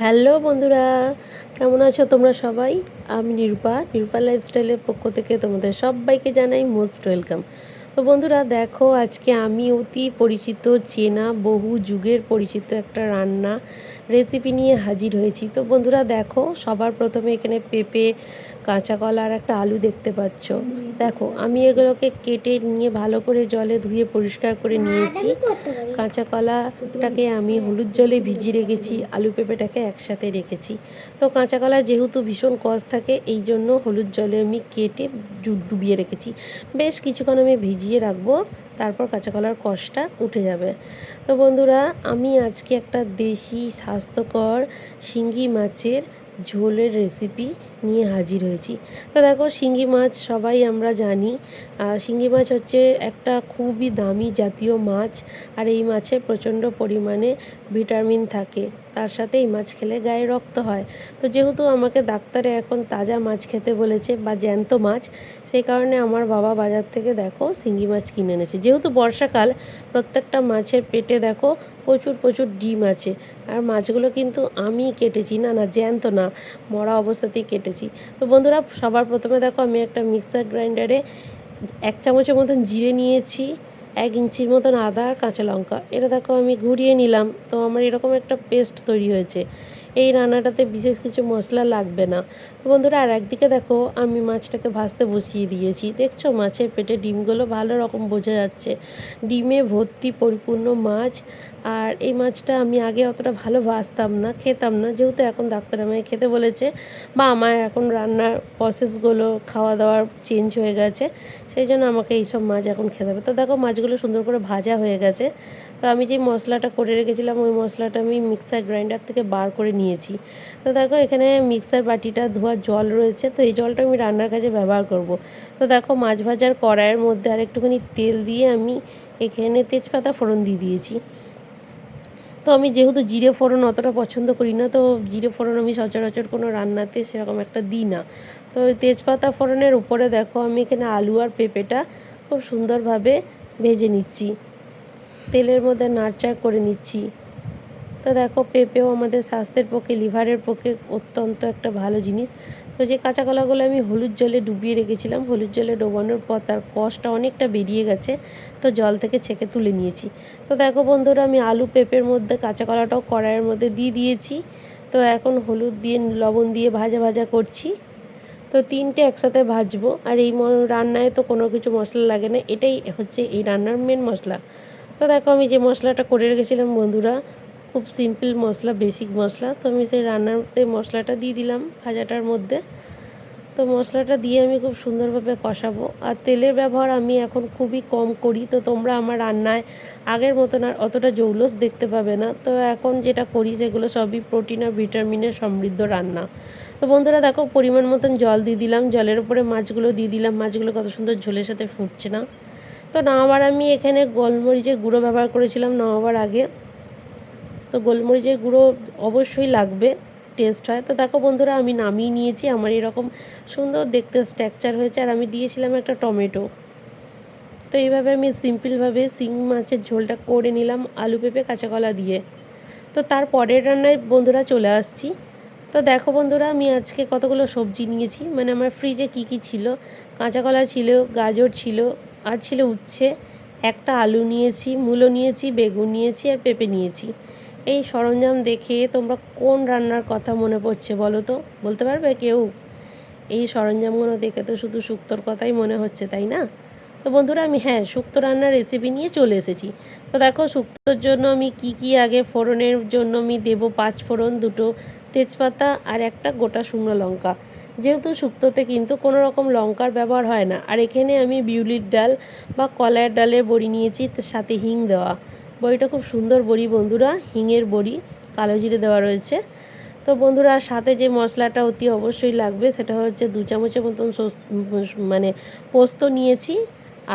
Hello বন্ধুরা, কেমন আছো তোমরা সবাই? আমি নিরূপা লাইফস্টাইলের পক্ষ থেকে তোমাদের সবাইকে জানাই মোস্ট ওয়েলকাম। তো বন্ধুরা দেখো, আজকে আমি অতি পরিচিত, চেনা, বহু যুগের পরিচিত একটা রান্না রেসিপি নিয়ে হাজির হয়েছি। তো বন্ধুরা দেখো, সবার প্রথমে এখানে পেঁপে, কাঁচা কলা আর একটা আলু দেখতে পাচ্ছ। দেখো, আমি এগুলোকে কেটে নিয়ে ভালো করে জলে ধুয়ে পরিষ্কার করে নিয়েছি। কাঁচা কলাটাকে আমি হলুদ জলে ভিজিয়ে রেখেছি, আলু পেঁপেটাকে একসাথে রেখেছি। তো কাঁচা কলা যেহেতু ভীষণ কষ থাকে, এই জন্য হলুদ জলে আমি কেটে ডুবিয়ে রেখেছি। বেশ কিছুক্ষণ আমি ভিজিয়ে রাখবো, তারপর কাঁচা কলার কষটা উঠে যাবে। তো বন্ধুরা, আমি আজকে একটা দেশি স্বাস্থ্যকর শিঙ্গি মাছের ঝোলের রেসিপি নিয়ে হাজির হয়েছি। তো দেখো, শিঙ্গি মাছ সবাই আমরা জানি। শিঙ্গি মাছ হচ্ছে একটা খুবই দামি জাতীয় মাছ, আর এই মাছে প্রচণ্ড পরিমাণে ভিটামিন থাকে। তার সাথে এই মাছ খেলে গায়ে রক্ত হয়। তো যেহেতু আমাকে ডাক্তারে এখন তাজা মাছ খেতে বলেছে বা জ্যান্ত মাছ, সেই কারণে আমার বাবা বাজার থেকে দেখো শিঙ্গি মাছ কিনে এনেছে। যেহেতু বর্ষাকাল, প্রত্যেকটা মাছের পেটে দেখো প্রচুর প্রচুর ডিম আছে। আর মাছগুলো কিন্তু আমি কেটেছি, না জ্যান্ত না, মরা অবস্থাতেই কেটেছি। তো বন্ধুরা, সবার প্রথমে দেখো আমি একটা মিক্সার গ্রাইন্ডারে 1 চামচের মতন জিরে নিয়েছি, 1 ইঞ্চির মতন আদা আর কাঁচা লঙ্কা, এটা দেখো আমি ঘুরিয়ে নিলাম। তো আমার এরকম একটা পেস্ট তৈরি হয়েছে। এই রান্নাটাতে বিশেষ কিছু মশলা লাগবে না। তো বন্ধুরা, আর একদিকে দেখো আমি মাছটাকে ভাজতে বসিয়ে দিয়েছি। দেখছো মাছের পেটে ডিমগুলো ভালো রকম বোঝা যাচ্ছে, ডিমে ভর্তি পরিপূর্ণ মাছ। আর এই মাছটা আমি আগে অতটা ভালো ভাজতাম না, খেতাম না, যেহেতু এখন ডাক্তার আমাকে খেতে বলেছে বা আমার এখন রান্নার প্রসেসগুলো খাওয়া দাওয়ার চেঞ্জ হয়ে গেছে, সেই জন্য আমাকে এইসব মাছ এখন খেতে হবে। তো দেখো মাছগুলো সুন্দর করে ভাজা হয়ে গেছে। তো আমি যে মশলাটা করে রেখেছিলাম, ওই মশলাটা আমি মিক্সার গ্রাইন্ডার থেকে বার করে নিয়েছি। তো দেখো এখানে মিক্সার বাটিটা ধোয়ার জল রয়েছে, তো এই জলটা আমি রান্নার কাজে ব্যবহার করব। তো দেখো মাছ ভাজার কড়াইয়ের মধ্যে আর একটুখানি তেল দিয়ে আমি এখানে তেজপাতা ফোড়ন দিয়ে দিয়েছি। তো আমি যেহেতু জিরে ফোড়ন অতটা পছন্দ করি না, তো জিরে ফোড়ন আমি সচরাচর কোনো রান্নাতে সেরকম একটা দিই না। তো ওই তেজপাতা ফোড়নের উপরে দেখো আমি এখানে আলু আর পেঁপেটা খুব সুন্দরভাবে ভেজে নিচ্ছি, তেলের মধ্যে নাড়চাড় করে নিচ্ছি। তো দেখো পেঁপেও আমাদের স্বাস্থ্যের পক্ষে, লিভারের পক্ষে অত্যন্ত একটা ভালো জিনিস। তো যে কাঁচা কলাগুলো আমি হলুদ জলে ডুবিয়ে রেখেছিলাম, হলুদ জলে ডোবানোর পর তার কষটা অনেকটা বেরিয়ে গেছে, তো জল থেকে ছেঁকে তুলে নিয়েছি। তো দেখো বন্ধুরা, আমি আলু পেঁপের মধ্যে কাঁচা কলাটাও কড়াইয়ের মধ্যে দিয়ে দিয়েছি। তো এখন হলুদ দিয়ে লবণ দিয়ে ভাজা ভাজা করছি। তো 3টে একসাথে ভাজবো। আর এই রান্নায় তো কোনো কিছু মশলা লাগে না, এটাই হচ্ছে এই রান্নার মেন মশলা। তো দেখো আমি যে মশলাটা করে রেখেছিলাম বন্ধুরা, খুব সিম্পল মশলা, বেসিক মশলা, তো আমি সেই রান্নাতে মশলাটা দিয়ে দিলাম ভাজাটার মধ্যে। তো মশলাটা দিয়ে আমি খুব সুন্দরভাবে কষাবো। আর তেলের ব্যবহার আমি এখন খুবই কম করি, তো তোমরা আমার রান্নায় আগের মতন আর অতটা জৌলস দেখতে পাবে না। তো এখন যেটা করি সেগুলো সবই প্রোটিন আর ভিটামিনের সমৃদ্ধ রান্না। তো বন্ধুরা দেখো পরিমাণ মতন জল দিয়ে দিলাম, জলের উপরে মাছগুলো দিয়ে দিলাম। মাছগুলো কত সুন্দর ঝোলের সাথে ফুটছে না। তো নামাবার আমি এখানে গোলমরিচের গুঁড়ো ব্যবহার করেছিলাম নামাবার আগে। তো গোলমরিচের গুঁড়ো অবশ্যই লাগবে, টেস্ট হয়। তো দেখো বন্ধুরা, আমি নামিয়ে নিয়েছি, আমার এরকম সুন্দর দেখতে স্ট্রাকচার হয়েছে। আর আমি দিয়েছিলাম একটা টমেটো। তো এইভাবে আমি সিম্পলভাবে শিঙি মাছের ঝোলটা করে নিলাম আলু পেঁপে কাঁচা কলা দিয়ে। তো তার পরের রান্নায় বন্ধুরা চলে আসছি। তো দেখো বন্ধুরা, আমি আজকে কতগুলো সবজি নিয়েছি, মানে আমার ফ্রিজে কী ছিল, কাঁচা কলা ছিল, গাজর ছিল, আর ছিল উচ্ছে, একটা আলু নিয়েছি, মূলো নিয়েছি, বেগুন নিয়েছি আর পেঁপে নিয়েছি। এই সরঞ্জাম দেখে তোমরা কোন রান্নার কথা মনে পড়ছে বলো তো, বলতে পারবে কেউ? এই সরঞ্জামগুলো দেখে তো শুধু শুক্তোর কথাই মনে হচ্ছে, তাই না? তো বন্ধুরা, আমি শুক্তো রান্নার রেসিপি নিয়ে চলে এসেছি। তো দেখো শুক্তোর জন্য আমি কি আগে ফোড়নের জন্য আমি দেবো 5 ফোড়ন, 2টো তেজপাতা আর একটা গোটা শুকনো লঙ্কা। যেহেতু শুক্তোতে কিন্তু কোনো রকম লঙ্কার ব্যবহার হয় না। আর এখানে আমি বিউলির ডাল বা কলাইয়ের ডালের বড়ি নিয়েছি, তার সাথে হিং দেওয়া। বড়িটা খুব সুন্দর বড়ি বন্ধুরা, হিঙের বড়ি, কালো জিরে দেওয়া রয়েছে। তো বন্ধুরা, সাথে যে মশলাটা অতি অবশ্যই লাগবে সেটা হচ্ছে 2 চামচের মতন মানে পোস্ত নিয়েছি,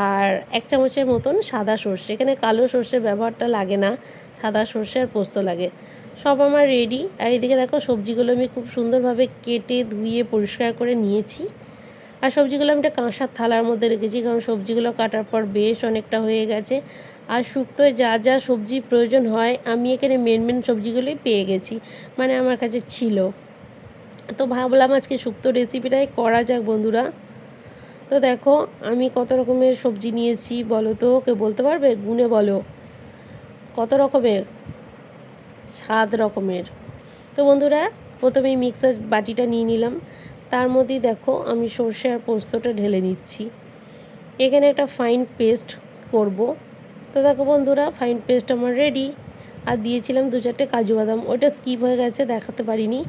আর 1 চামচের মতন সাদা সর্ষে। এখানে কালো সর্ষের ব্যবহারটা লাগে না, সাদা সর্ষে আর পোস্ত লাগে। সব আমার রেডি। আর এদিকে দেখো সবজিগুলো আমি খুব সুন্দরভাবে কেটে ধুয়ে পরিষ্কার করে নিয়েছি। আর সবজিগুলো আমি একটা কাঁসার থালার মধ্যে রেখেছি, কারণ সবজিগুলো কাটার পর বেশ অনেকটা হয়ে গেছে। আর শুক্তোয় যা যা সবজি প্রয়োজন হয় আমি এখানে মেন সবজিগুলোই পেয়ে গেছি, মানে আমার কাছে ছিল। তো ভাবলাম আজকে শুক্তো রেসিপিটাই করা যাক বন্ধুরা। তো দেখো আমি কত রকমের সবজি নিয়েছি বলো তো, কেউ বলতে পারবে? গুনে বলো কত রকমের? 7 রকমের। তো বন্ধুরা প্রথমেই মিক্সার বাটিটা নিয়ে নিলাম, তার মধ্যেই দেখো আমি সর্ষে আর পোস্তটা ঢেলে নিচ্ছি। এখানে একটা ফাইন পেস্ট করব। তো দেখো বন্ধুরা ফাইন পেস্ট আমার রেডি। আর দিয়েছিলাম 2-4টে কাজু বাদাম, ওটা স্কিপ হয়ে গেছে, দেখাতে পারিনি।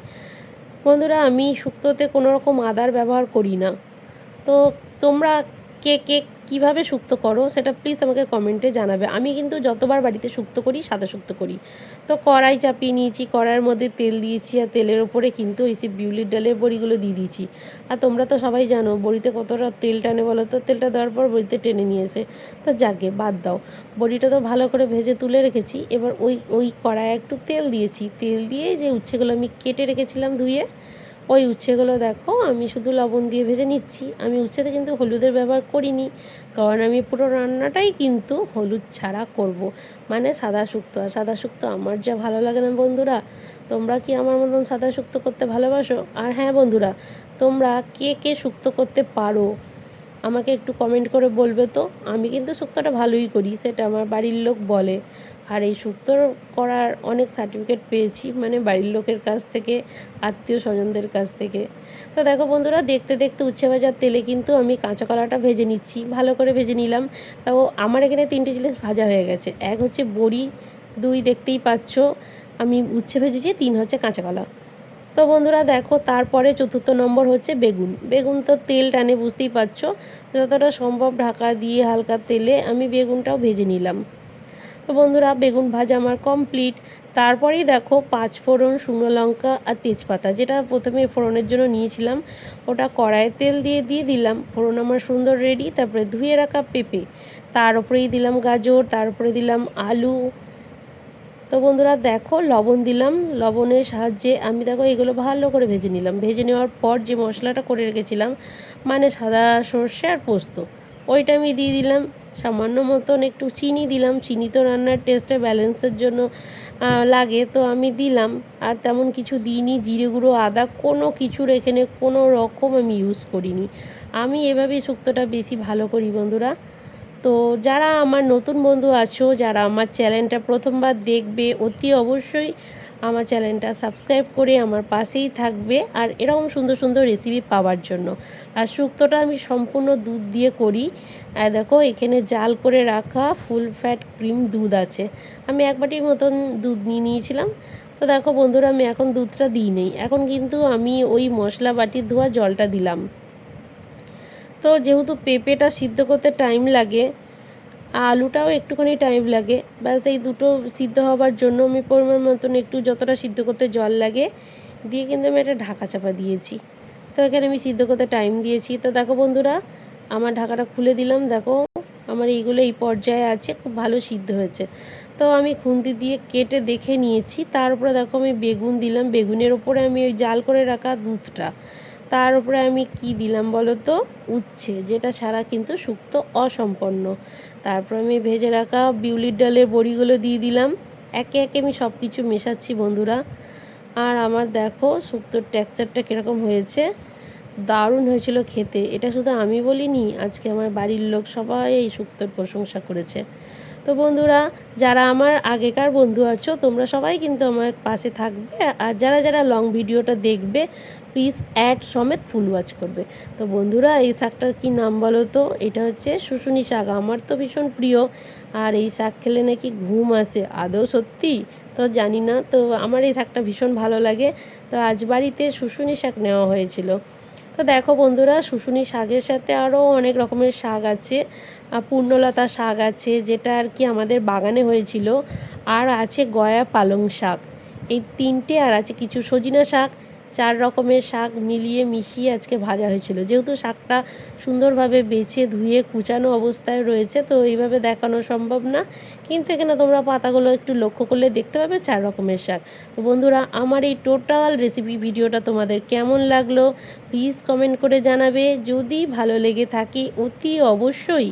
বন্ধুরা আমি শুক্তোতে কোনো রকম আদার ব্যবহার করি না। তো তোমরা কে কে কীভাবে শুক্তো করো সেটা প্লিজ আমাকে কমেন্টে জানাবে। আমি কিন্তু যতবার বাড়িতে শুক্তো করি সাদা শুক্তো করি। তো কড়াই চাপিয়ে নিয়েছি, কড়াইয়ের মধ্যে তেল দিয়েছি, আর তেলের ওপরে কিন্তু এই বিউলির ডালের বড়িগুলো দিয়ে দিয়েছি। আর তোমরা তো সবাই জানো বড়িতে কতটা তেল টানে বলো তো, তেলটা দেওয়ার পর বড়িতে টেনে নিয়েছে। তো যাকে বাদ দাও, বড়িটা তো ভালো করে ভেজে তুলে রেখেছি। এবার ওই কড়াইয়ে একটু তেল দিয়েছি, তেল দিয়ে যে উচ্ছেগুলো আমি কেটে রেখেছিলাম ধুয়ে, ওই উচ্ছেগুলো দেখো আমি শুধু লবণ দিয়ে ভেজে নিচ্ছি। আমি উচ্ছেতে কিন্তু হলুদের ব্যবহার করিনি, কারণ আমি পুরো রান্নাটাই কিন্তু হলুদ ছাড়া করব, মানে সাদা শুক্তো। আর সাদা শুক্তো আমার যা ভালো লাগে না বন্ধুরা। তোমরা কি আমার মতন সাদা শুক্তো করতে ভালোবাসো? আর হ্যাঁ বন্ধুরা, তোমরা কে কে শুক্তো করতে পারো আমাকে একটু কমেন্ট করে বলবে তো। আমি কিন্তু শুক্তোটা ভালোই করি, সেটা আমার বাড়ির লোক বলে। আর এই শুক্তো করার অনেক সার্টিফিকেট পেয়েছি, মানে বাড়ির লোকের কাছ থেকে, আত্মীয় স্বজনদের কাছ থেকে। তো দেখো বন্ধুরা দেখতে দেখতে উচ্ছে ভাজার তেলে কিন্তু আমি কাঁচা কলাটা ভেজে নিচ্ছি, ভালো করে ভেজে নিলাম। তাও আমার এখানে 3টে জিনিস ভাজা হয়ে গেছে। এক হচ্ছে বড়ি, 2 দেখতেই পাচ্ছ আমি উচ্ছে ভেজেছি, 3 হচ্ছে কাঁচা কলা। তো বন্ধুরা দেখো তারপরে 4র্থ নম্বর হচ্ছে বেগুন। বেগুন তো তেল টানে বুঝতেই পারছো, যতটা সম্ভব ঢাকা দিয়ে হালকা তেলে আমি বেগুনটাও ভেজে নিলাম। তো বন্ধুরা বেগুন ভাজা আমার কমপ্লিট। তারপরেই দেখো 5 ফোড়ন, শুকনো লঙ্কা আর তেজপাতা, যেটা প্রথমে ফোড়নের জন্য নিয়েছিলাম, ওটা কড়াইয়ে তেল দিয়ে দিলাম। ফোড়ন আমার সুন্দর রেডি। তারপরে ধুয়ে রাখা পেঁপে, তার উপরেই দিলাম গাজর, তার উপরে দিলাম আলু। তো বন্ধুরা দেখো লবণ দিলাম, লবণের সাহায্যে আমি দেখো এগুলো ভালো করে ভেজে নিলাম। ভেজে নেওয়ার পর যে মশলাটা করে রেখেছিলাম, মানে সাদা সর্ষে আর পোস্ত, ওইটা আমি দিয়ে দিলাম। সামান্য মতন একটু চিনি দিলাম, চিনি তো রান্নার টেস্টে ব্যালেন্সের জন্য লাগে, তো আমি দিলাম। আর তেমন কিছু দিইনি, জিরে গুঁড়ো, আদা কোনো কিছুর এখানে কোনো রকম আমি ইউজ করিনি। আমি এভাবেই শুক্তোটা বেশি ভালো করি বন্ধুরা। তো যারা আমার নতুন বন্ধু আছো, যারা আমার চ্যানেলটা প্রথমবার দেখবে, অতি অবশ্যই আমার চ্যানেলটা সাবস্ক্রাইব করে আমার পাশেই থাকবে, আর এরকম সুন্দর সুন্দর রেসিপি পাওয়ার জন্য। আর শুক্তোটা আমি সম্পূর্ণ দুধ দিয়ে করি। দেখো এখানে জাল করে রাখা ফুল ফ্যাট ক্রিম দুধ আছে, আমি 1 বাটির মতন দুধ নিয়ে নিয়েছিলাম। তো দেখো বন্ধুরা আমি এখন দুধটা দিই নেই, এখন কিন্তু আমি ওই মশলা বাটির ধোয়া জলটা দিলাম। তো যেহেতু পেঁপেটা সিদ্ধ করতে টাইম লাগে, আলুটাও একটুখানি টাইম লাগে, ব্যাস এই দুটো সিদ্ধ হওয়ার জন্য আমি পরিমাণ মতন একটু যতটা সিদ্ধ করতে জল লাগে দিয়ে কিন্তু আমি একটা ঢাকা চাপা দিয়েছি। তো এখানে আমি সিদ্ধ করতে টাইম দিয়েছি। তো দেখো বন্ধুরা আমার ঢাকাটা খুলে দিলাম, দেখো আমার এইগুলো এই পর্যায়ে আছে, খুব ভালো সিদ্ধ হয়েছে। তো আমি খুন্তি দিয়ে কেটে দেখে নিয়েছি। তার উপরে দেখো আমি বেগুন দিলাম, বেগুনের ওপরে আমি ওই জাল করে রাখা দুধটা, তার উপরে আমি কি দিলাম বলো তো, উচ্ছে, যেটা ছাড়া কিন্তু শুক্তো অসম্পন্ন। তারপর আমি ভেজে রাখা বিউলির ডালের বড়িগুলো দিয়ে দিলাম। একে একে আমি সব কিছু মেশাচ্ছি বন্ধুরা। আর আমার দেখো শুক্তোর টেক্সচারটা কীরকম হয়েছে, দারুণ হয়েছিল খেতে। এটা শুধু আমি বলিনি, আজকে আমার বাড়ির লোক সবাই এই শুক্তোর প্রশংসা করেছে। তো বন্ধুরা যারা আমার আগেকার বন্ধু আছো তোমরা সবাই কিন্তু আমার পাশে থাকবে, আর যারা যারা লং ভিডিওটা দেখবে প্লিজ অ্যাড সমেত ফুল ওয়াচ করবে। তো বন্ধুরা এই শাকটার কি নাম বলো তো? এটা হচ্ছে শুশুনি শাক, আমার তো ভীষণ প্রিয়। আর এই শাক খেলে নাকি ঘুম আসে, আদৌ সত্যি তো জানি না, তো আমার এই শাকটা ভীষণ ভালো লাগে। তো আজ বাড়িতে শুশুনি শাক নেওয়া হয়েছিল। তো দেখো বন্ধুরা শুশুনি শাকের সাথে আরও অনেক রকমের শাক আছে, পূর্ণলতা শাক আছে যেটা আর কি আমাদের বাগানে হয়েছিল, আর আছে গয়া পালং শাক, এই 3টে, আর আছে কিছু সজিনা শাক, 4 রকমের শাক মিলিয়ে মিশিয়ে আজকে ভাজা হয়েছিল। যেহেতু শাকটা সুন্দরভাবে বেছে ধুয়ে কুচানো অবস্থায় রয়েছে, তো এইভাবে দেখানো সম্ভব না, কিন্তু এখানে তোমরা পাতাগুলো একটু লক্ষ্য করলে দেখতে পাবে 4 রকমের শাক। তো বন্ধুরা, আমার এই টোটাল রেসিপি ভিডিওটা তোমাদের কেমন লাগলো প্লিজ কমেন্ট করে জানাবে। যদি ভালো লেগে থাকে অতি অবশ্যই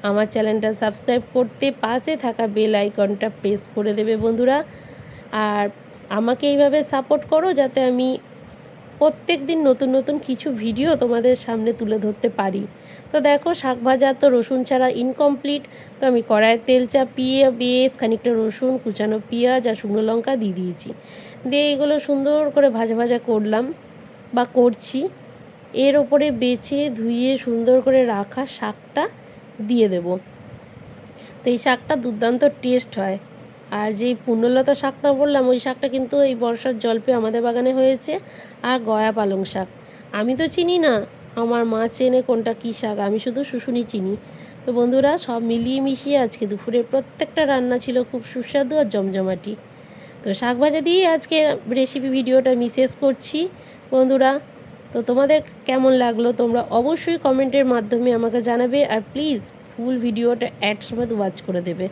আমার চ্যানেলটা সাবস্ক্রাইব করতে পাশে থাকা বেল আইকনটা প্রেস করে দেবে বন্ধুরা। আর আমাকে এইভাবে সাপোর্ট করো যাতে আমি প্রত্যেক দিন নতুন নতুন কিছু ভিডিও তোমাদের সামনে তুলে ধরতে পারি। তো দেখো, শাক ভাজা তো রসুন ছাড়া ইনকমপ্লিট। তো আমি কড়াইয়ে তেল চাপিয়ে বেশ খানিকটা রসুন, কুচানো পেঁয়াজ আর শুকনো লঙ্কা দিয়ে দিয়েছি। দিয়ে এগুলো সুন্দর করে ভাজা ভাজা করলাম বা করছি। এর ওপরে বেছে ধুয়ে সুন্দর করে রাখা শাকটা দিয়ে দেব। তো এই শাকটা দুর্দান্ত টেস্ট হয়। আর যেই পূর্ণলতা শাকটা বললাম, ওই শাকটা কিন্তু এই বর্ষার জল পেয়ে আমাদের বাগানে হয়েছে। আর গয়া পালং শাক আমি তো চিনি না, আমার মা চেনে কোনটা কী শাক, আমি শুধু শুশুনি চিনি। তো বন্ধুরা, সব মিলিয়ে মিশিয়ে আজকে দুপুরের প্রত্যেকটা রান্না ছিল খুব সুস্বাদু আর জমজমাটি। তো শাক ভাজা দিয়ে আজকে রেসিপি ভিডিওটা আমি শেষ করছি বন্ধুরা। তো তোমাদের কেমন লাগলো তোমরা অবশ্যই কমেন্টের মাধ্যমে আমাকে জানাবে। আর প্লিজ ফুল ভিডিওটা অ্যাড সমেত ওয়াচ করে দেবে।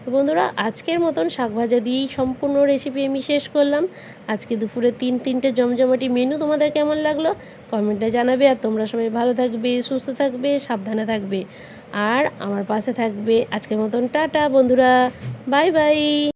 তো বন্ধুরা, আজকের মতন শাক ভাজা দিয়েই সম্পূর্ণ রেসিপি আমি শেষ করলাম। আজকে দুপুরে তিনটে জমজমাটি মেনু তোমাদের কেমন লাগলো কমেন্টে জানাবে। আর তোমরা সবাই ভালো থাকবে, সুস্থ থাকবে, সাবধানে থাকবে আর আমার পাশে থাকবে। আজকের মতন টাটা বন্ধুরা, বাই বাই।